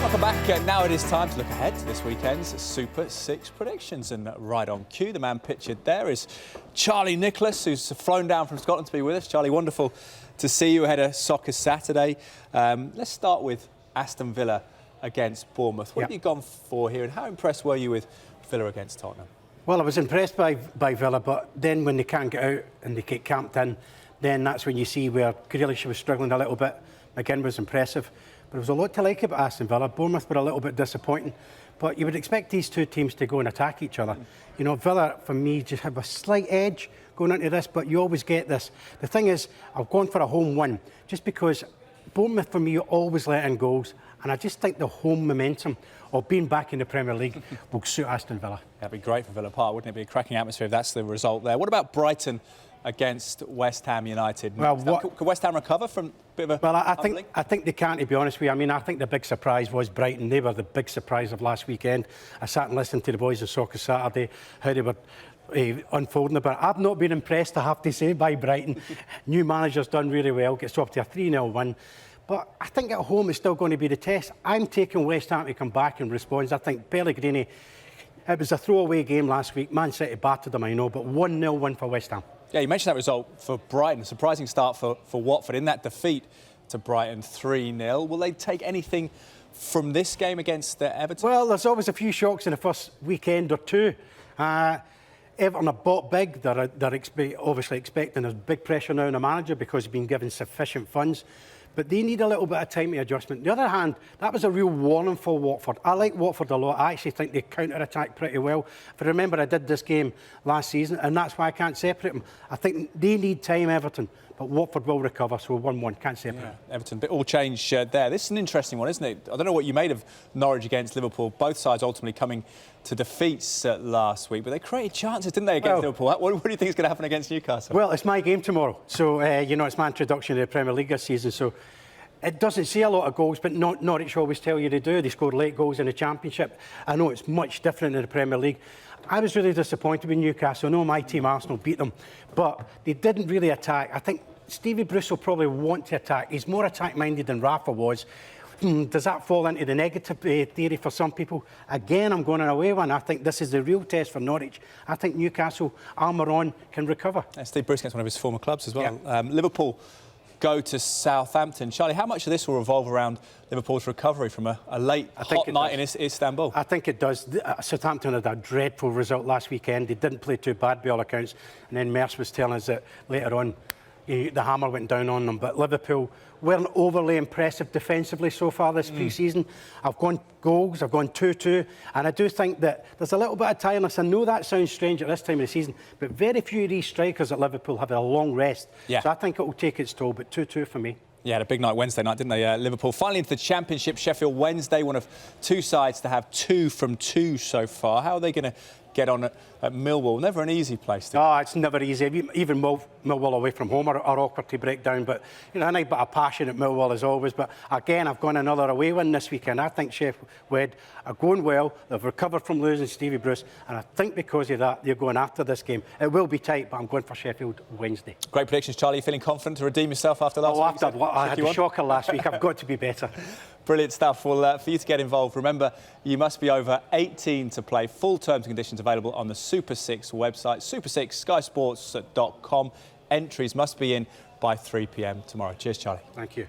Welcome back. Now it is time to look ahead to this weekend's Super 6 predictions. And right on cue, the man pictured there is Charlie Nicholas, who's flown down from Scotland to be with us. Charlie, wonderful to see you ahead of Soccer Saturday. Let's start with Aston Villa against Bournemouth. What have you gone for here, and how impressed were you with Villa against Tottenham? Well, I was impressed by Villa, but then when they can't get out and they get camped in, then that's when you see where Grealish was struggling a little bit. McGinn was impressive. But there was a lot to like about Aston Villa. Bournemouth were a little bit disappointing. But you would expect these two teams to go and attack each other. You know, Villa, for me, just have a slight edge going into this, but you always get this. The thing is, I've gone for a home win, just because Bournemouth, for me, always let in goals. And I just think the home momentum of being back in the Premier League will suit Aston Villa. That'd be great for Villa Park, wouldn't it? Be a cracking atmosphere if that's the result there. What about Brighton against West Ham United? Well, could West Ham recover from a bit of a... Well, I think they can, to be honest with you. I mean, I think the big surprise was Brighton. They were the big surprise of last weekend. I sat and listened to the boys on Soccer Saturday, how they were unfolding about it. I've not been impressed, I have to say, by Brighton. New manager's done really well, gets off to a 3-0 win. But I think at home it's still going to be the test. I'm taking West Ham to come back and respond. I think Pellegrini, it was a throwaway game last week. Man City battered them, I know, but 1-0 win for West Ham. Yeah, you mentioned that result for Brighton. A surprising start for Watford in that defeat to Brighton, 3-0. Will they take anything from this game against Everton? Well, there's always a few shocks in the first weekend or two. Everton have bought big. They're obviously expecting there's big pressure now on the manager because he's been given sufficient funds. But they need a little bit of time to adjustment. On the other hand, that was a real warning for Watford. I like Watford a lot. I actually think they counter-attack pretty well. If I remember, I did this game last season, and that's why I can't separate them. I think they need time, Everton, but Watford will recover, so 1-1, can't separate them. Everton, bit all change there. This is an interesting one, isn't it? I don't know what you made of Norwich against Liverpool. Both sides ultimately coming to defeats last week, but they created chances, didn't they, against Liverpool? What do you think is going to happen against Newcastle? Well, it's my game tomorrow, so, you know, it's my introduction to the Premier League this season, so it doesn't see a lot of goals, but Norwich always tell you they do. They scored late goals in the Championship. I know it's much different in the Premier League. I was really disappointed with Newcastle. I know my team, Arsenal, beat them, but they didn't really attack. I think Stevie Bruce will probably want to attack. He's more attack-minded than Rafa was. Does that fall into the negative theory for some people? Again, I'm going away one. I think this is the real test for Norwich. I think Newcastle, armour on, can recover. Steve Bruce against one of his former clubs as well. Yeah. Liverpool go to Southampton. Charlie, how much of this will revolve around Liverpool's recovery from a late hot night in Istanbul? I think it does. Southampton had a dreadful result last weekend. They didn't play too bad by all accounts. And then Merce was telling us that later on the hammer went down on them. But Liverpool weren't overly impressive defensively so far this pre-season. I've gone goals, I've gone 2-2, and I do think that there's a little bit of tiredness. I know that sounds strange at this time of the season, but very few of these strikers at Liverpool have a long rest. Yeah. So I think it will take its toll, but 2-2 for me. Yeah, had a big night Wednesday night, didn't they? Liverpool finally into the Championship. Sheffield Wednesday, one of two sides to have 2 from 2 so far. How are they going to get on at Millwall? Never an easy place to... Oh, it's never easy. Even Millwall away from home are awkward to break down. But, you know, a nice bit of passion at Millwall as always. But, again, I've gone another away win this weekend. I think Sheffield Wed are going well. They've recovered from losing Stevie Bruce. And I think because of that, they're going after this game. It will be tight, but I'm going for Sheffield Wednesday. Great predictions, Charlie. You feeling confident to redeem yourself after last week? I had a shocker last week. I've got to be better. Brilliant stuff. Well, for you to get involved, remember, you must be over 18 to play. Full terms and conditions available on the Super 6 website, super6skysports.com. Entries must be in by 3 p.m. tomorrow. Cheers, Charlie. Thank you.